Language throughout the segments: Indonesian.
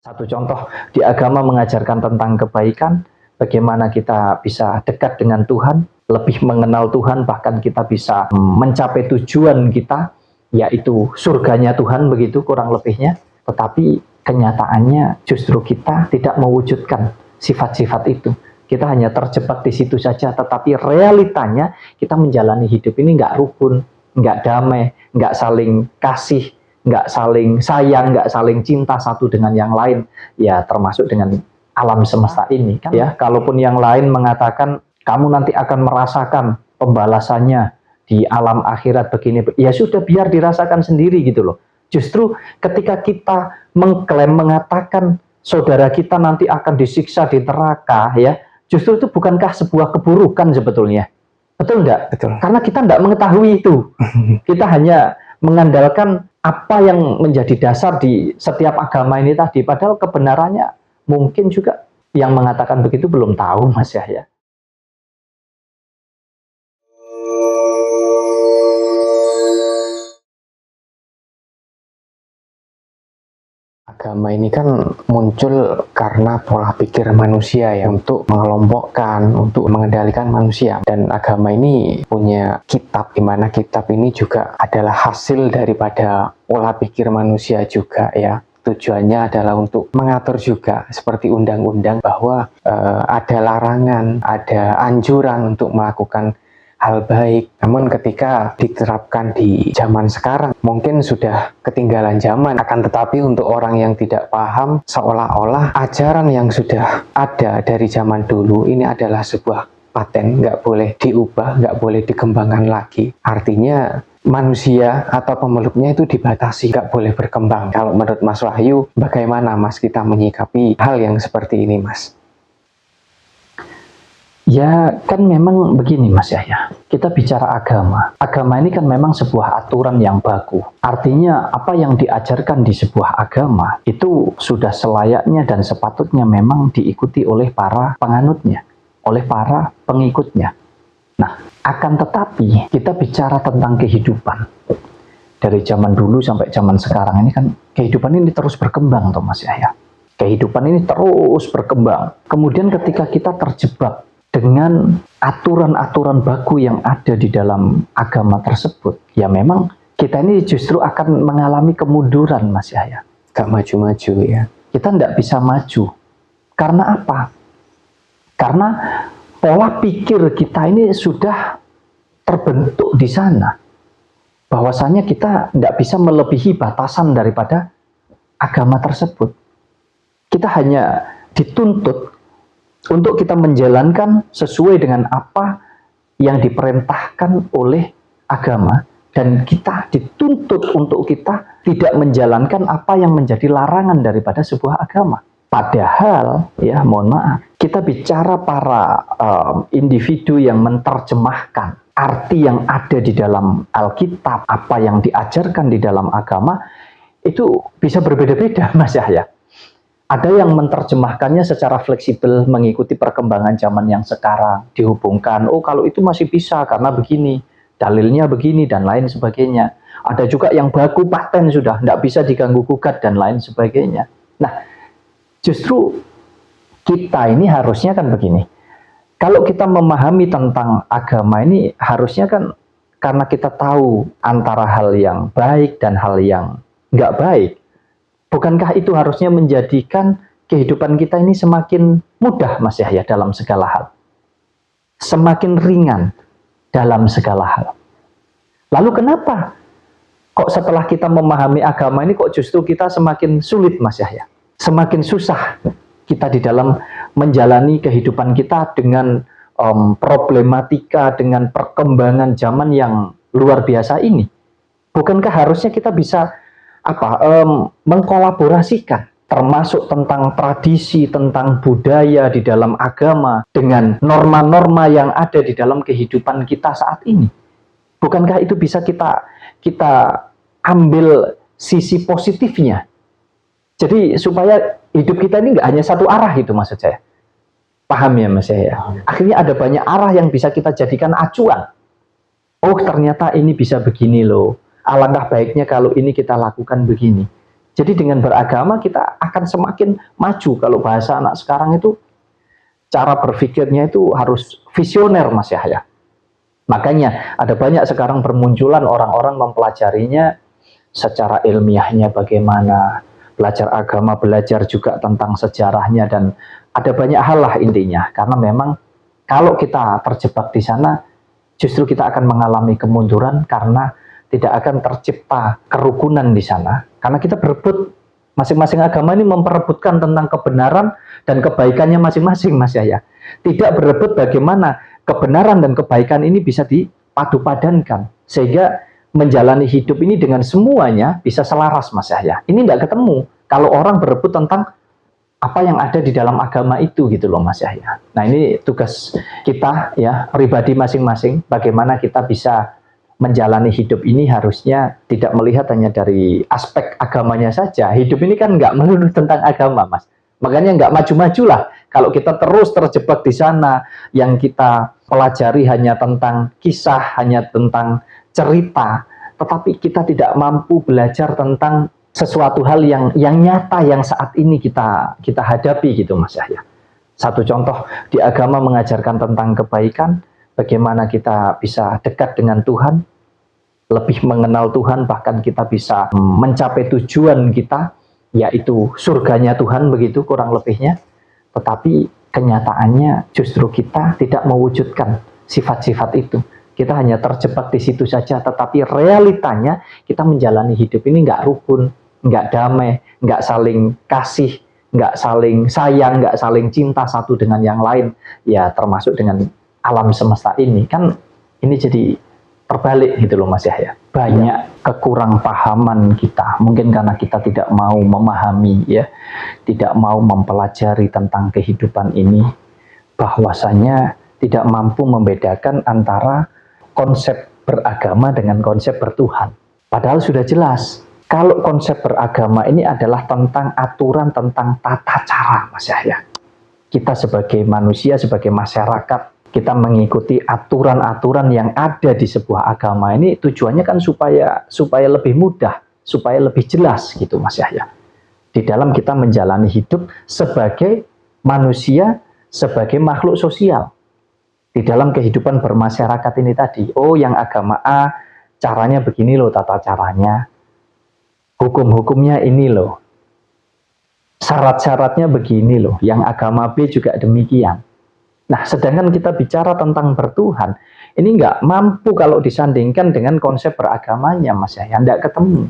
Satu contoh di agama mengajarkan tentang kebaikan, bagaimana kita bisa dekat dengan Tuhan, lebih mengenal Tuhan, bahkan kita bisa mencapai tujuan kita, yaitu surganya Tuhan, begitu kurang lebihnya. Tetapi kenyataannya justru kita tidak mewujudkan sifat-sifat itu. Kita hanya terjebak di situ saja, tetapi realitanya kita menjalani hidup ini nggak rukun, nggak damai, nggak saling kasih, nggak saling sayang, nggak saling cinta satu dengan yang lain, ya termasuk dengan alam semesta ini kan ya. Kalaupun yang lain mengatakan kamu nanti akan merasakan pembalasannya di alam akhirat begini, ya sudah biar dirasakan sendiri gitu loh. Justru ketika kita mengklaim mengatakan saudara kita nanti akan disiksa di neraka ya, justru itu bukankah sebuah keburukan sebetulnya? Betul enggak? Betul. Karena kita enggak mengetahui itu. Kita hanya mengandalkan apa yang menjadi dasar di setiap agama ini tadi, padahal kebenarannya mungkin juga yang mengatakan begitu belum tahu, Mas Yahya. Agama ini kan muncul karena pola pikir manusia ya, untuk mengelompokkan, untuk mengendalikan manusia. Dan agama ini punya kitab, di mana kitab ini juga adalah hasil daripada pola pikir manusia juga ya. Tujuannya adalah untuk mengatur juga seperti undang-undang bahwa ada larangan, ada anjuran untuk melakukan hal baik. Namun ketika diterapkan di zaman sekarang mungkin sudah ketinggalan zaman. Akan tetapi untuk orang yang tidak paham, seolah-olah ajaran yang sudah ada dari zaman dulu ini adalah sebuah paten, nggak boleh diubah, nggak boleh dikembangkan lagi. Artinya manusia atau pemeluknya itu dibatasi, nggak boleh berkembang. Kalau menurut Mas Wahyu, bagaimana Mas kita menyikapi hal yang seperti ini, Mas? Ya kan memang begini Mas Yahya, kita bicara agama. Agama ini kan memang sebuah aturan yang baku. Artinya apa yang diajarkan di sebuah agama itu sudah selayaknya dan sepatutnya memang diikuti oleh para penganutnya, oleh para pengikutnya. Nah, akan tetapi kita bicara tentang kehidupan. Dari zaman dulu sampai zaman sekarang ini kan kehidupan ini terus berkembang toh Mas Yahya. Kehidupan ini terus berkembang. Kemudian ketika kita terjebak dengan aturan-aturan baku yang ada di dalam agama tersebut, ya memang kita ini justru akan mengalami kemunduran Mas Yahya. Gak maju-maju ya. Kita tidak bisa maju. Karena apa? Karena pola pikir kita ini sudah terbentuk di sana. Bahwasanya kita tidak bisa melebihi batasan daripada agama tersebut. Kita hanya dituntut untuk kita menjalankan sesuai dengan apa yang diperintahkan oleh agama, dan kita dituntut untuk kita tidak menjalankan apa yang menjadi larangan daripada sebuah agama. Padahal, ya mohon maaf, kita bicara para individu yang menerjemahkan arti yang ada di dalam Alkitab, apa yang diajarkan di dalam agama, itu bisa berbeda-beda Mas Yahya. Ada yang menerjemahkannya secara fleksibel mengikuti perkembangan zaman yang sekarang, dihubungkan, oh kalau itu masih bisa karena begini, dalilnya begini dan lain sebagainya. Ada juga yang baku paten sudah, tidak bisa diganggu gugat dan lain sebagainya. Nah, justru kita ini harusnya kan begini, kalau kita memahami tentang agama ini harusnya kan karena kita tahu antara hal yang baik dan hal yang nggak baik. Bukankah itu harusnya menjadikan kehidupan kita ini semakin mudah Mas Yahya dalam segala hal? Semakin ringan dalam segala hal. Lalu kenapa kok setelah kita memahami agama ini kok justru kita semakin sulit Mas Yahya? Semakin susah kita di dalam menjalani kehidupan kita dengan problematika, dengan perkembangan zaman yang luar biasa ini. Bukankah harusnya kita bisa mengkolaborasikan termasuk tentang tradisi, tentang budaya di dalam agama dengan norma-norma yang ada di dalam kehidupan kita saat ini? Bukankah itu bisa kita ambil sisi positifnya? Jadi supaya hidup kita ini nggak hanya satu arah itu maksud saya. Paham ya Mas ya? Akhirnya ada banyak arah yang bisa kita jadikan acuan. Oh ternyata ini bisa begini loh. Alangkah baiknya kalau ini kita lakukan begini. Jadi dengan beragama kita akan semakin maju. Kalau bahasa anak sekarang itu, cara berpikirnya itu harus visioner Mas Yahya. Makanya ada banyak sekarang bermunculan orang-orang mempelajarinya secara ilmiahnya bagaimana, belajar agama, belajar juga tentang sejarahnya, dan ada banyak hal lah intinya. Karena memang kalau kita terjebak di sana, justru kita akan mengalami kemunduran karena tidak akan tercipta kerukunan di sana. Karena kita berebut, masing-masing agama ini memperebutkan tentang kebenaran dan kebaikannya masing-masing Mas Yahya. Tidak berebut bagaimana kebenaran dan kebaikan ini bisa dipadu-padankan sehingga menjalani hidup ini dengan semuanya bisa selaras Mas Yahya. Ini tidak ketemu kalau orang berebut tentang apa yang ada di dalam agama itu gitu loh Mas Yahya. Nah ini tugas kita ya pribadi masing-masing, bagaimana kita bisa menjalani hidup ini harusnya tidak melihat hanya dari aspek agamanya saja. Hidup ini kan nggak melulu tentang agama Mas. Makanya nggak maju-maju lah kalau kita terus terjebak di sana, yang kita pelajari hanya tentang kisah, hanya tentang cerita, tetapi kita tidak mampu belajar tentang sesuatu hal yang nyata yang saat ini kita hadapi gitu Mas Yahya. Satu contoh di agama mengajarkan tentang kebaikan, bagaimana kita bisa dekat dengan Tuhan, lebih mengenal Tuhan, bahkan kita bisa mencapai tujuan kita, yaitu surganya Tuhan begitu kurang lebihnya. Tetapi kenyataannya justru kita tidak mewujudkan sifat-sifat itu. Kita hanya terjebak di situ saja, tetapi realitanya kita menjalani hidup ini nggak rukun, nggak damai, nggak saling kasih, nggak saling sayang, nggak saling cinta satu dengan yang lain. Ya termasuk dengan alam semesta ini. Kan ini jadi terbalik gitu loh Mas Yahya. Banyak kekurang pahaman kita, mungkin karena kita tidak mau memahami ya, tidak mau mempelajari tentang kehidupan ini, bahwasanya tidak mampu membedakan antara konsep beragama dengan konsep bertuhan. Padahal sudah jelas, kalau konsep beragama ini adalah tentang aturan, tentang tata cara Mas Yahya. Kita sebagai manusia, sebagai masyarakat, kita mengikuti aturan-aturan yang ada di sebuah agama ini, tujuannya kan supaya lebih mudah, supaya lebih jelas gitu Mas Yahya. Di dalam kita menjalani hidup sebagai manusia, sebagai makhluk sosial. Di dalam kehidupan bermasyarakat ini tadi, oh yang agama A caranya begini loh tata caranya, hukum-hukumnya ini loh, syarat-syaratnya begini loh, yang agama B juga demikian. Nah, sedangkan kita bicara tentang bertuhan, ini nggak mampu kalau disandingkan dengan konsep beragamanya, Mas ya, nggak ketemu.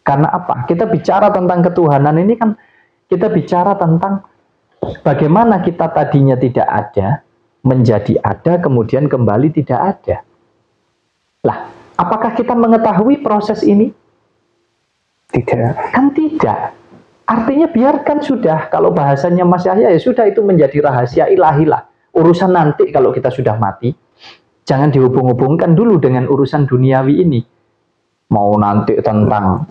Karena apa? Kita bicara tentang ketuhanan ini kan, kita bicara tentang bagaimana kita tadinya tidak ada, menjadi ada, kemudian kembali tidak ada. Lah, apakah kita mengetahui proses ini? Tidak. Kan tidak. Artinya biarkan sudah, kalau bahasanya Mas Yahya ya sudah, itu menjadi rahasia ilahi lah. Urusan nanti kalau kita sudah mati, jangan dihubung-hubungkan dulu dengan urusan duniawi ini. Mau nanti tentang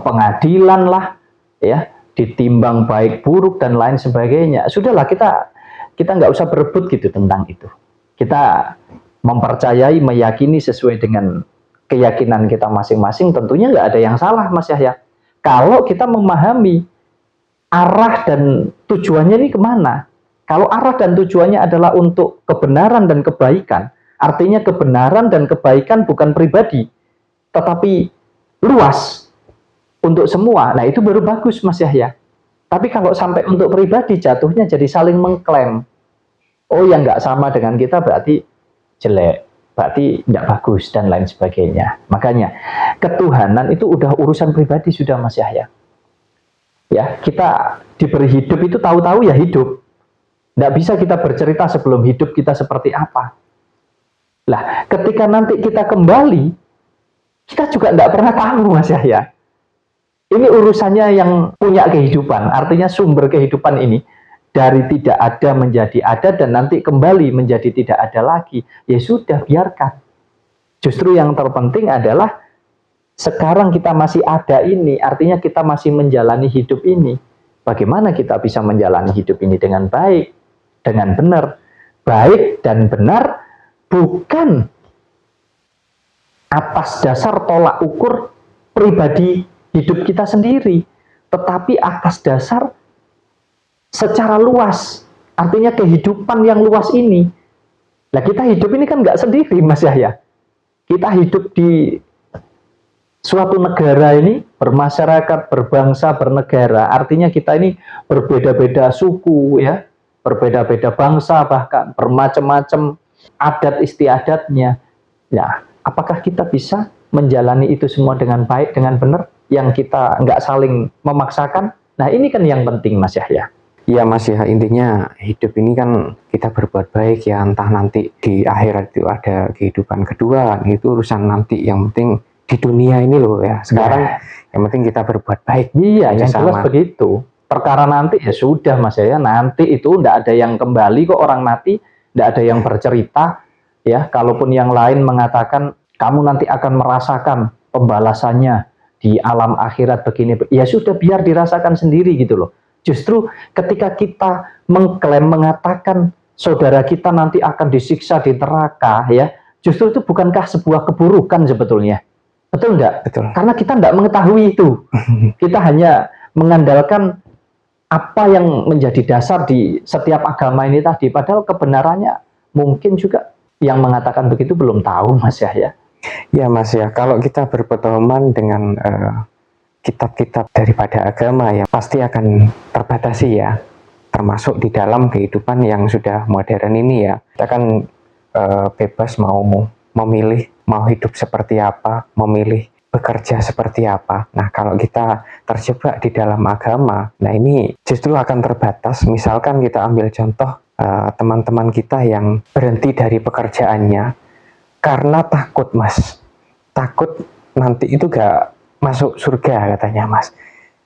pengadilan lah, ya, ditimbang baik buruk dan lain sebagainya. Sudahlah, kita nggak usah berebut gitu tentang itu. Kita mempercayai, meyakini sesuai dengan keyakinan kita masing-masing, tentunya nggak ada yang salah Mas Yahya. Kalau kita memahami arah dan tujuannya ini kemana. Kalau arah dan tujuannya adalah untuk kebenaran dan kebaikan, artinya kebenaran dan kebaikan bukan pribadi, tetapi luas untuk semua. Nah itu baru bagus Mas Yahya. Tapi kalau sampai untuk pribadi, jatuhnya jadi saling mengklaim. Oh yang nggak sama dengan kita berarti jelek, berarti nggak bagus dan lain sebagainya. Makanya ketuhanan itu udah urusan pribadi sudah Mas Yahya. Ya, kita diberi hidup itu tahu-tahu ya hidup. Nggak bisa kita bercerita sebelum hidup kita seperti apa. Lah, ketika nanti kita kembali, kita juga nggak pernah tahu Mas Yahya. Ini urusannya yang punya kehidupan, artinya sumber kehidupan ini dari tidak ada menjadi ada dan nanti kembali menjadi tidak ada lagi. Ya sudah, biarkan. Justru yang terpenting adalah sekarang kita masih ada ini, artinya kita masih menjalani hidup ini. Bagaimana kita bisa menjalani hidup ini dengan baik, dengan benar. Baik dan benar bukan atas dasar tolak ukur pribadi hidup kita sendiri, tetapi atas dasar secara luas. Artinya kehidupan yang luas ini. Nah, kita hidup ini kan nggak sendiri, Mas Yahya. Kita hidup di suatu negara ini, bermasyarakat, berbangsa, bernegara. Artinya kita ini berbeda-beda suku, ya, berbeda-beda bangsa, bahkan bermacam-macam adat istiadatnya. Ya, apakah kita bisa menjalani itu semua dengan baik, dengan benar, yang kita nggak saling memaksakan? Nah, ini kan yang penting, Mas Yahya. Ya Mas ya, intinya hidup ini kan kita berbuat baik ya, entah nanti di akhirat itu ada kehidupan kedua, itu urusan nanti. Yang penting di dunia ini loh ya, sekarang yang penting kita berbuat baik. Iya, yang jelas begitu. Perkara nanti ya sudah Mas ya, nanti itu ndak ada yang kembali kok, orang mati ndak ada yang bercerita ya. Kalaupun yang lain mengatakan kamu nanti akan merasakan pembalasannya di alam akhirat begini, ya sudah, biar dirasakan sendiri gitu loh. Justru ketika kita mengklaim, mengatakan saudara kita nanti akan disiksa di neraka, ya, justru itu bukankah sebuah keburukan sebetulnya? Betul enggak? Betul. Karena kita enggak mengetahui itu. Kita hanya mengandalkan apa yang menjadi dasar di setiap agama ini tadi. Padahal kebenarannya mungkin juga yang mengatakan begitu belum tahu, Mas Yahya. Ya Mas ya, kalau kita berpedoman dengan kitab-kitab daripada agama ya pasti akan terbatasi ya, termasuk di dalam kehidupan yang sudah modern ini ya. Kita kan bebas mau memilih mau hidup seperti apa, memilih bekerja seperti apa. Nah, kalau kita terjebak di dalam agama, nah ini justru akan terbatas. Misalkan kita ambil contoh teman-teman kita yang berhenti dari pekerjaannya karena takut, Mas. Takut nanti itu gak masuk surga katanya, Mas.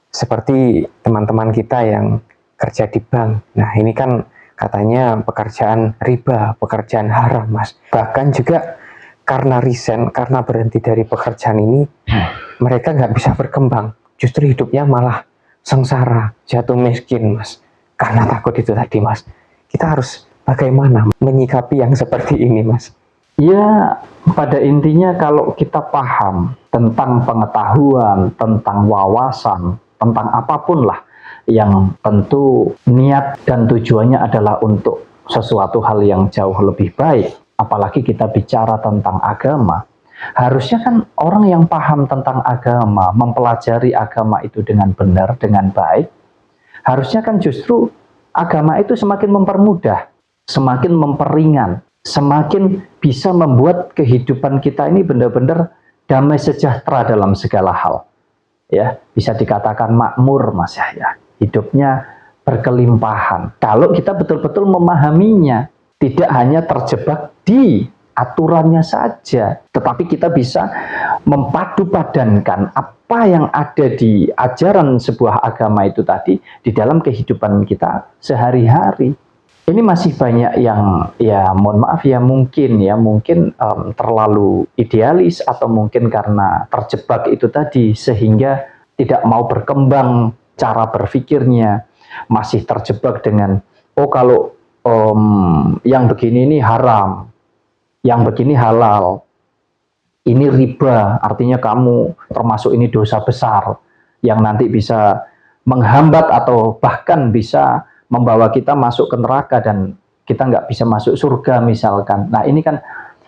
Seperti teman-teman kita yang kerja di bank. Nah, ini kan katanya pekerjaan riba, pekerjaan haram, Mas. Bahkan juga karena resign, karena berhenti dari pekerjaan ini, mereka nggak bisa berkembang. Justru hidupnya malah sengsara, jatuh miskin, Mas. Karena takut itu tadi, Mas. Kita harus bagaimana menyikapi yang seperti ini, Mas? Ya, pada intinya kalau kita paham tentang pengetahuan, tentang wawasan, tentang apapun lah, yang tentu niat dan tujuannya adalah untuk sesuatu hal yang jauh lebih baik, apalagi kita bicara tentang agama, harusnya kan orang yang paham tentang agama, mempelajari agama itu dengan benar, dengan baik, harusnya kan justru agama itu semakin mempermudah, semakin memperingan, semakin bisa membuat kehidupan kita ini benar-benar damai sejahtera dalam segala hal. Ya, bisa dikatakan makmur, Mas Yahya. Hidupnya berkelimpahan. Kalau kita betul-betul memahaminya, tidak hanya terjebak di aturannya saja, tetapi kita bisa mempadu-padankan apa yang ada di ajaran sebuah agama itu tadi di dalam kehidupan kita sehari-hari. Ini masih banyak yang, ya mohon maaf ya, mungkin terlalu idealis, atau mungkin karena terjebak itu tadi sehingga tidak mau berkembang cara berpikirnya, masih terjebak dengan kalau yang begini ini haram, yang begini halal, ini riba, artinya kamu termasuk ini dosa besar yang nanti bisa menghambat atau bahkan bisa membawa kita masuk ke neraka dan kita nggak bisa masuk surga misalkan. Nah, ini kan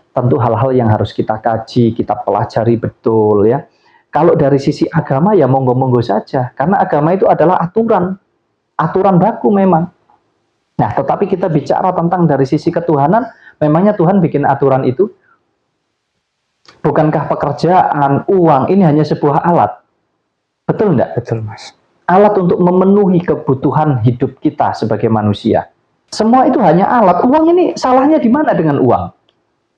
tentu hal-hal yang harus kita kaji, kita pelajari betul ya. Kalau dari sisi agama ya monggo-monggo saja, karena agama itu adalah aturan baku memang. Nah, tetapi kita bicara tentang dari sisi ketuhanan, memangnya Tuhan bikin aturan itu? Bukankah pekerjaan, uang, ini hanya sebuah alat? Betul enggak? Betul, Mas. Alat untuk memenuhi kebutuhan hidup kita sebagai manusia. Semua itu hanya alat. Uang ini salahnya di mana dengan uang?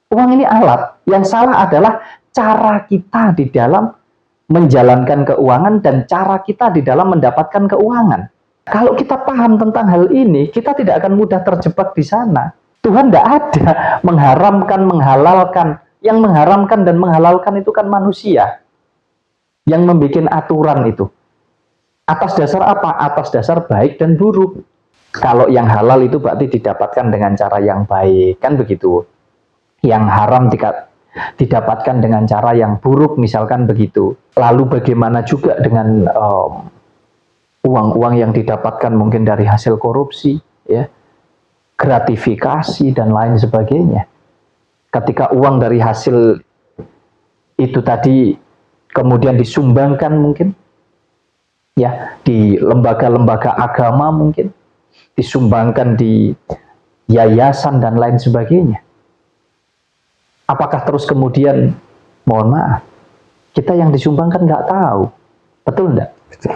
Uang ini alat. Yang salah adalah cara kita di dalam menjalankan keuangan dan cara kita di dalam mendapatkan keuangan. Kalau kita paham tentang hal ini, kita tidak akan mudah terjebak di sana. Tuhan tidak ada mengharamkan, menghalalkan. Yang mengharamkan dan menghalalkan itu kan manusia yang membuat aturan itu. Atas dasar apa? Atas dasar baik dan buruk. Kalau yang halal itu berarti didapatkan dengan cara yang baik, kan begitu. Yang haram didapatkan dengan cara yang buruk misalkan begitu. Lalu bagaimana juga dengan uang-uang yang didapatkan mungkin dari hasil korupsi, ya, gratifikasi dan lain sebagainya. Ketika uang dari hasil itu tadi kemudian disumbangkan mungkin, ya, di lembaga-lembaga agama mungkin, disumbangkan di yayasan dan lain sebagainya. Apakah terus kemudian, mohon maaf, kita yang disumbangkan nggak tahu, betul nggak? Betul.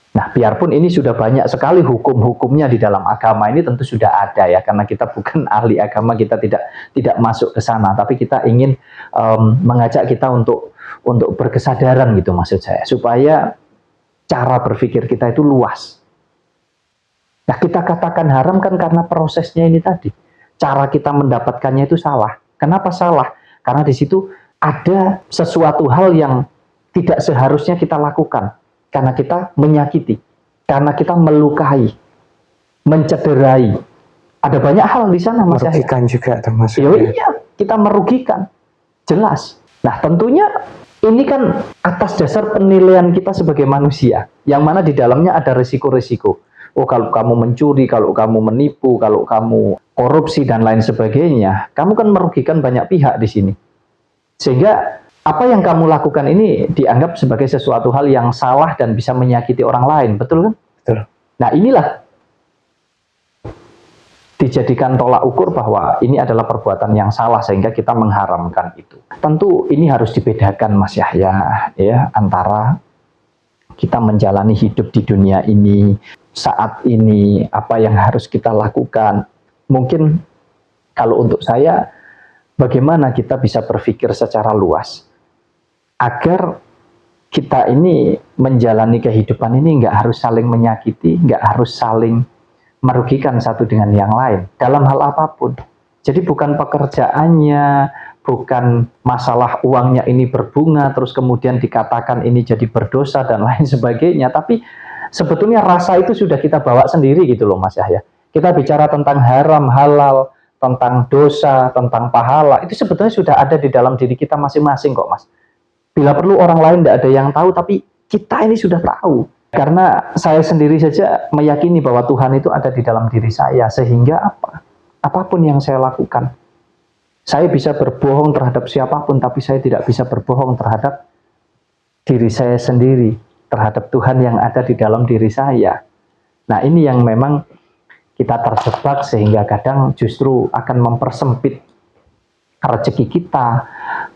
Nah, biarpun ini sudah banyak sekali hukum-hukumnya di dalam agama ini tentu sudah ada ya, karena kita bukan ahli agama, kita tidak masuk ke sana, tapi kita ingin mengajak kita untuk berkesadaran gitu maksud saya, supaya cara berpikir kita itu luas. Nah, kita katakan haram kan karena prosesnya ini tadi, cara kita mendapatkannya itu salah. Kenapa salah? Karena di situ ada sesuatu hal yang tidak seharusnya kita lakukan. Karena kita menyakiti, karena kita melukai, mencederai. Ada banyak hal di sana, Mas Yahya. Merugikan juga termasuk. Iya, kita merugikan. Jelas. Nah, tentunya ini kan atas dasar penilaian kita sebagai manusia, yang mana di dalamnya ada risiko-risiko. Oh, kalau kamu mencuri, kalau kamu menipu, kalau kamu korupsi dan lain sebagainya, kamu kan merugikan banyak pihak di sini. Sehingga apa yang kamu lakukan ini dianggap sebagai sesuatu hal yang salah dan bisa menyakiti orang lain, betul kan? Betul. Nah, inilah dijadikan tolak ukur bahwa ini adalah perbuatan yang salah sehingga kita mengharamkan itu. Tentu ini harus dibedakan, Mas Yahya, ya, antara kita menjalani hidup di dunia ini saat ini, apa yang harus kita lakukan. Mungkin kalau untuk saya, bagaimana kita bisa berpikir secara luas agar kita ini menjalani kehidupan ini nggak harus saling menyakiti, nggak harus saling merugikan satu dengan yang lain dalam hal apapun. Jadi bukan pekerjaannya, bukan masalah uangnya ini berbunga terus kemudian dikatakan ini jadi berdosa dan lain sebagainya, tapi sebetulnya rasa itu sudah kita bawa sendiri gitu loh, Mas Yahya. Kita bicara tentang haram, halal, tentang dosa, tentang pahala, itu sebetulnya sudah ada di dalam diri kita masing-masing kok, Mas. Bila perlu orang lain tidak ada yang tahu, tapi kita ini sudah tahu. Karena saya sendiri saja meyakini bahwa Tuhan itu ada di dalam diri saya, sehingga apapun yang saya lakukan, saya bisa berbohong terhadap siapapun, tapi saya tidak bisa berbohong terhadap diri saya sendiri, terhadap Tuhan yang ada di dalam diri saya. Nah, ini yang memang kita terjebak sehingga kadang justru akan mempersempit rezeki kita,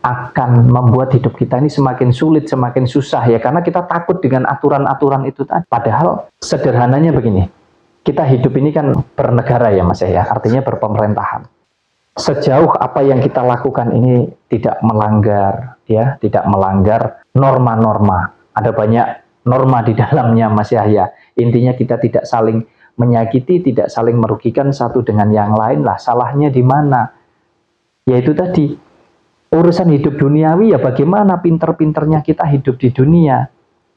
akan membuat hidup kita ini semakin sulit, semakin susah ya, karena kita takut dengan aturan-aturan itu tadi. Padahal sederhananya begini, kita hidup ini kan bernegara ya Mas ya, artinya berpemerintahan. Sejauh apa yang kita lakukan ini tidak melanggar ya, tidak melanggar norma-norma. Ada banyak norma di dalamnya Mas Yahya. Intinya kita tidak saling menyakiti, tidak saling merugikan satu dengan yang lain lah. Salahnya di mana? Yaitu tadi, urusan hidup duniawi ya bagaimana pinter-pinternya kita hidup di dunia.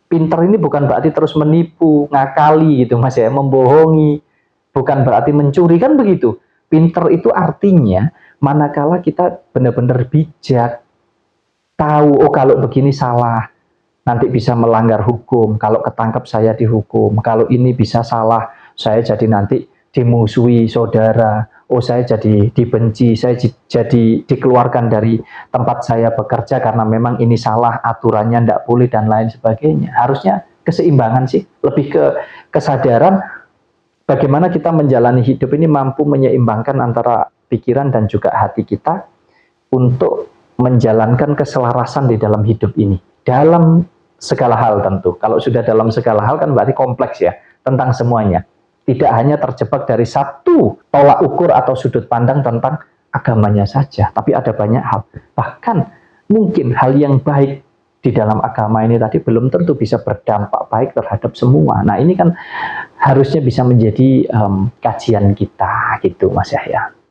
Pinter ini bukan berarti terus menipu, ngakali gitu Mas ya, membohongi. Bukan berarti mencuri, kan begitu. Pinter itu artinya manakala kita benar-benar bijak, tahu oh kalau begini salah, nanti bisa melanggar hukum, kalau ketangkap saya dihukum, kalau ini bisa salah, saya jadi nanti dimusuhi saudara, oh saya jadi dibenci, saya jadi dikeluarkan dari tempat saya bekerja karena memang ini salah, aturannya tidak boleh dan lain sebagainya. Harusnya keseimbangan sih, lebih ke kesadaran bagaimana kita menjalani hidup ini mampu menyeimbangkan antara pikiran dan juga hati kita untuk menjalankan keselarasan di dalam hidup ini. Dalam segala hal tentu. Kalau sudah dalam segala hal kan berarti kompleks ya, tentang semuanya. Tidak hanya terjebak dari satu tolak ukur atau sudut pandang tentang agamanya saja, tapi ada banyak hal. Bahkan mungkin hal yang baik di dalam agama ini tadi belum tentu bisa berdampak baik terhadap semua. Nah ini kan harusnya bisa menjadi kajian kita gitu Mas Yahya.